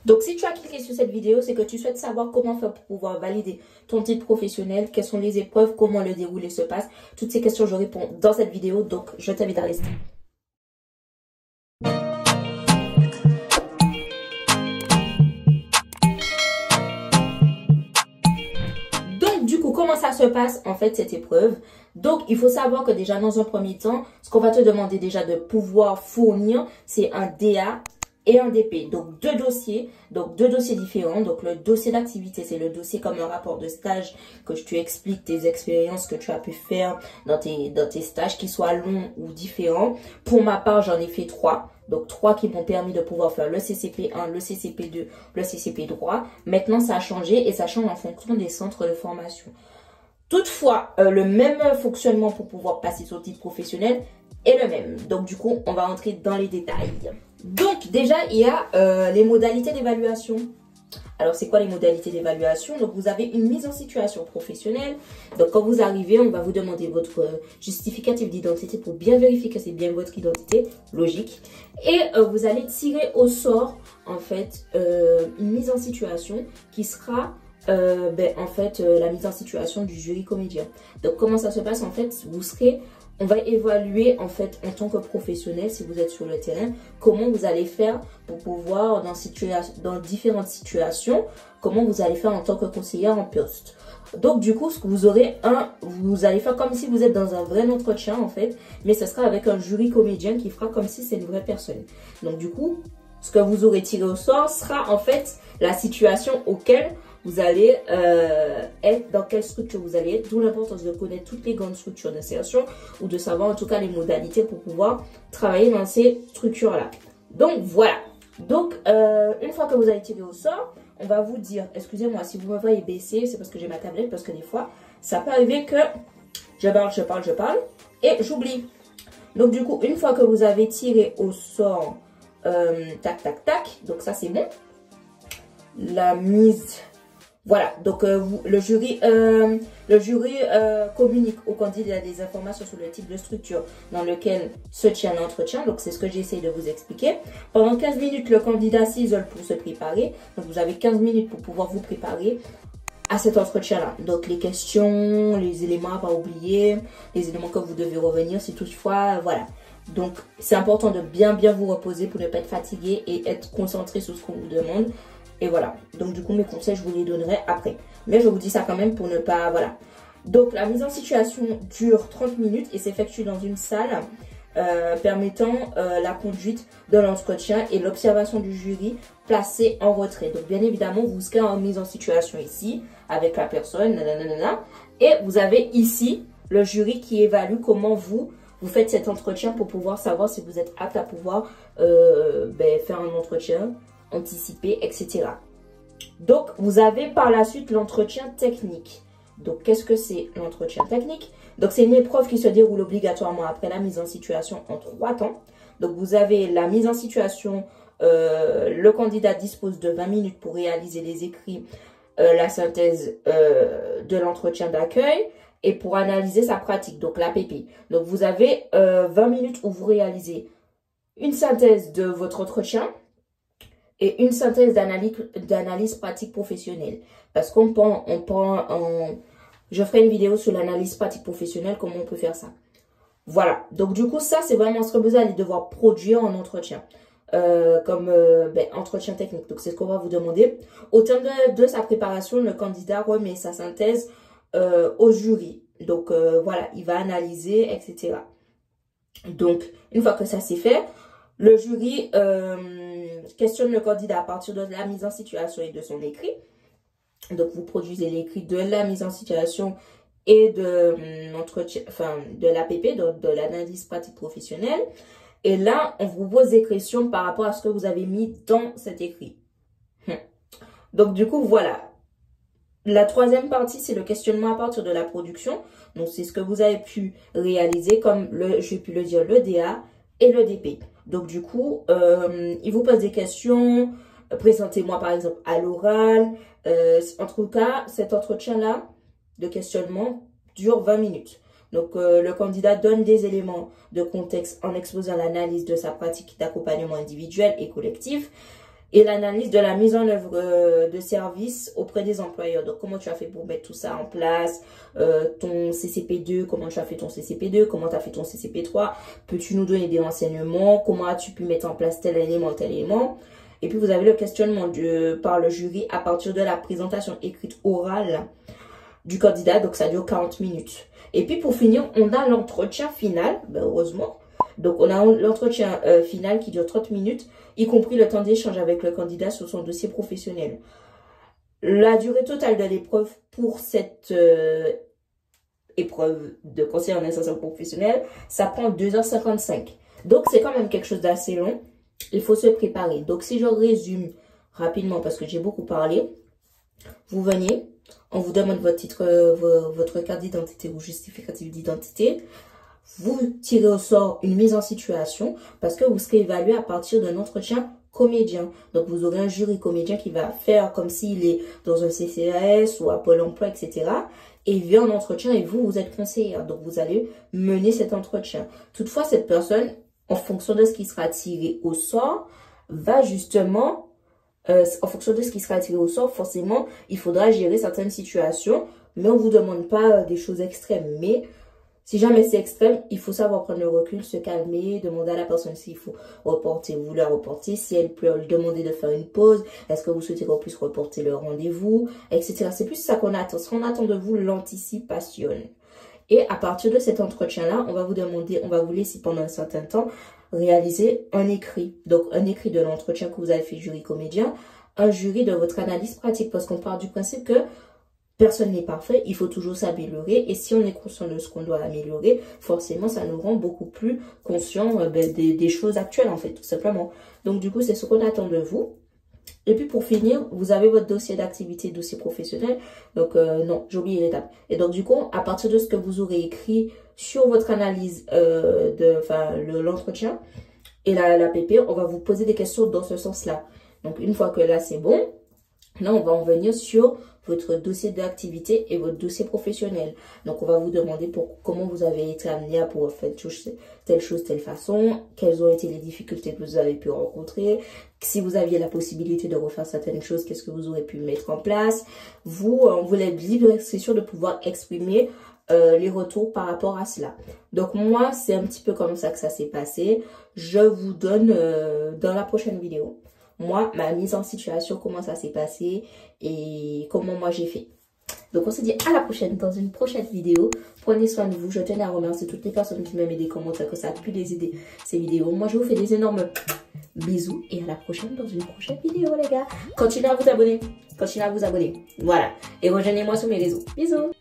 Donc, si tu as cliqué sur cette vidéo, c'est que tu souhaites savoir comment faire pour pouvoir valider ton titre professionnel, quelles sont les épreuves, comment le déroulé se passe. Toutes ces questions, je réponds dans cette vidéo, donc je t'invite à rester. Donc, du coup, comment ça se passe, en fait, cette épreuve? Donc, il faut savoir que déjà, dans un premier temps, ce qu'on va te demander déjà de pouvoir fournir, c'est un DA et un DP. Donc, deux dossiers différents. Donc, le dossier d'activité, c'est le dossier comme un rapport de stage que tu expliques tes expériences que tu as pu faire dans tes stages, qu'ils soient longs ou différents. Pour ma part, j'en ai fait 3. Donc, 3 qui m'ont permis de pouvoir faire le CCP1, le CCP2, le CCP droit. Maintenant, ça a changé et ça change en fonction des centres de formation. Toutefois, le même fonctionnement pour pouvoir passer son titre professionnel est le même. Donc, du coup, on va entrer dans les détails. Donc, déjà, il y a les modalités d'évaluation. Alors, c'est quoi les modalités d'évaluation? Donc, vous avez une mise en situation professionnelle. Donc, quand vous arrivez, on va vous demander votre justificatif d'identité pour bien vérifier que c'est bien votre identité, logique. Et vous allez tirer au sort, en fait, une mise en situation qui sera la mise en situation du jury comédien. Donc, comment ça se passe? En fait, on va évaluer, en fait, en tant que professionnel, si vous êtes sur le terrain, comment vous allez faire pour pouvoir, dans différentes situations, comment vous allez faire en tant que conseillère en poste. Donc, du coup, ce que vous allez faire comme si vous êtes dans un vrai entretien, en fait, mais ce sera avec un jury comédien qui fera comme si c'est une vraie personne. Donc, du coup, ce que vous aurez tiré au sort sera, en fait, la situation auquel vous allez être, dans quelle structure vous allez être, d'où l'importance de connaître toutes les grandes structures d'insertion ou de savoir en tout cas les modalités pour pouvoir travailler dans ces structures-là. Donc voilà. Donc une fois que vous avez tiré au sort, on va vous dire, excusez-moi si vous me voyez baisser, c'est parce que j'ai ma tablette, parce que des fois, ça peut arriver que je parle et j'oublie. Donc du coup, une fois que vous avez tiré au sort, tac, tac, tac, donc ça c'est bon. La mise... Voilà, donc le jury communique au candidat des informations sur le type de structure dans lequel se tient l'entretien. Donc, c'est ce que j'essaie de vous expliquer. Pendant 15 minutes, le candidat s'isole pour se préparer. Donc, vous avez 15 minutes pour pouvoir vous préparer à cet entretien-là. Donc, les questions, les éléments à pas oublier, les éléments que vous devez revenir si toutefois, voilà. Donc, c'est important de bien vous reposer pour ne pas être fatigué et être concentré sur ce qu'on vous demande. Et voilà, donc du coup mes conseils je vous les donnerai après. Mais je vous dis ça quand même pour ne pas, voilà. Donc la mise en situation dure 30 minutes et s'effectue dans une salle permettant la conduite de l'entretien et l'observation du jury placé en retrait. Donc bien évidemment vous serez en mise en situation ici avec la personne, nanana, et vous avez ici le jury qui évalue comment vous faites cet entretien pour pouvoir savoir si vous êtes apte à pouvoir faire un entretien anticiper, etc. Donc, vous avez par la suite l'entretien technique. Donc, qu'est-ce que c'est l'entretien technique? Donc, c'est une épreuve qui se déroule obligatoirement après la mise en situation en 3 temps. Donc, vous avez la mise en situation, le candidat dispose de 20 minutes pour réaliser les écrits, la synthèse de l'entretien d'accueil et pour analyser sa pratique, donc l'APP. Donc, vous avez 20 minutes où vous réalisez une synthèse de votre entretien, et une synthèse d'analyse pratique professionnelle. Parce je ferai une vidéo sur l'analyse pratique professionnelle, comment on peut faire ça. Voilà. Donc, du coup, ça, c'est vraiment ce que vous allez devoir produire en entretien. Comme entretien technique. Donc, c'est ce qu'on va vous demander. Au terme de sa préparation, le candidat remet sa synthèse au jury. Donc, voilà, il va analyser, etc. Donc, une fois que ça c'est fait, le jury questionne le candidat à partir de la mise en situation et de son écrit. Donc, vous produisez l'écrit de la mise en situation et de l'APP, donc de l'analyse pratique professionnelle. Et là, on vous pose des questions par rapport à ce que vous avez mis dans cet écrit. Donc, du coup, voilà. La troisième partie, c'est le questionnement à partir de la production. Donc, c'est ce que vous avez pu réaliser, comme j'ai pu le dire, le DA et le DP. Donc, du coup, il vous pose des questions. Présentez-moi, par exemple, à l'oral. En tout cas, cet entretien-là de questionnement dure 20 minutes. Donc, le candidat donne des éléments de contexte en exposant l'analyse de sa pratique d'accompagnement individuel et collectif. et l'analyse de la mise en œuvre de services auprès des employeurs. Donc, comment tu as fait pour mettre tout ça en place, ton CCP2, comment tu as fait ton CCP2, comment tu as fait ton CCP3, peux-tu nous donner des renseignements, comment as-tu pu mettre en place tel élément. Et puis, vous avez le questionnement par le jury à partir de la présentation écrite orale du candidat, donc ça dure 40 minutes. Et puis, pour finir, on a l'entretien final, ben, heureusement. Donc, on a l'entretien final qui dure 30 minutes, y compris le temps d'échange avec le candidat sur son dossier professionnel. La durée totale de l'épreuve pour cette épreuve de conseil en insertion professionnelle, ça prend 2h55. Donc, c'est quand même quelque chose d'assez long. Il faut se préparer. Donc, si je résume rapidement, parce que j'ai beaucoup parlé, vous venez, on vous demande votre titre, votre carte d'identité ou justificatif d'identité. Vous tirez au sort une mise en situation parce que vous serez évalué à partir d'un entretien comédien. Donc, vous aurez un jury comédien qui va faire comme s'il est dans un CCAS ou à Pôle emploi, etc. Et il vient en entretien et vous êtes conseillère. Donc, vous allez mener cet entretien. Toutefois, cette personne, en fonction de ce qui sera tiré au sort, va justement, en fonction de ce qui sera tiré au sort, forcément, il faudra gérer certaines situations. Mais on ne vous demande pas des choses extrêmes. Mais si jamais c'est extrême, il faut savoir prendre le recul, se calmer, demander à la personne s'il faut reporter, vous la reporter. Si elle peut lui demander de faire une pause, est-ce que vous souhaitez qu'on puisse reporter le rendez-vous, etc. C'est plus ça qu'on attend. Ce qu'on attend de vous, l'anticipation. Et à partir de cet entretien-là, on va vous demander, on va vous laisser pendant un certain temps réaliser un écrit. Donc, un écrit de l'entretien que vous avez fait jury comédien, un jury de votre analyse pratique. Parce qu'on part du principe que personne n'est parfait, il faut toujours s'améliorer. Et si on est conscient de ce qu'on doit améliorer, forcément, ça nous rend beaucoup plus conscients des choses actuelles, en fait, tout simplement. Donc, du coup, c'est ce qu'on attend de vous. Et puis, pour finir, vous avez votre dossier d'activité, dossier professionnel. Donc, non, j'ai oublié l'étape. Et donc, du coup, à partir de ce que vous aurez écrit sur votre analyse l'entretien et la PP, on va vous poser des questions dans ce sens-là. Donc, une fois que là, c'est bon, là, on va en venir sur votre dossier d'activité et votre dossier professionnel. Donc, on va vous demander comment vous avez été amené à pouvoir faire telle chose, telle façon, quelles ont été les difficultés que vous avez pu rencontrer, si vous aviez la possibilité de refaire certaines choses, qu'est-ce que vous aurez pu mettre en place. Vous voulez être libre d'expression, de pouvoir exprimer les retours par rapport à cela. Donc, moi, c'est un petit peu comme ça que ça s'est passé. Je vous donne dans la prochaine vidéo, moi, ma mise en situation, comment ça s'est passé et comment moi j'ai fait. Donc, on se dit à la prochaine dans une prochaine vidéo. Prenez soin de vous. Je tenais à remercier toutes les personnes qui m'ont mis des commentaires, que ça a pu les aider, ces vidéos. Moi, je vous fais des énormes bisous et à la prochaine dans une prochaine vidéo, les gars. Continuez à vous abonner. Continuez à vous abonner. Voilà. Et rejoignez-moi sur mes réseaux. Bisous.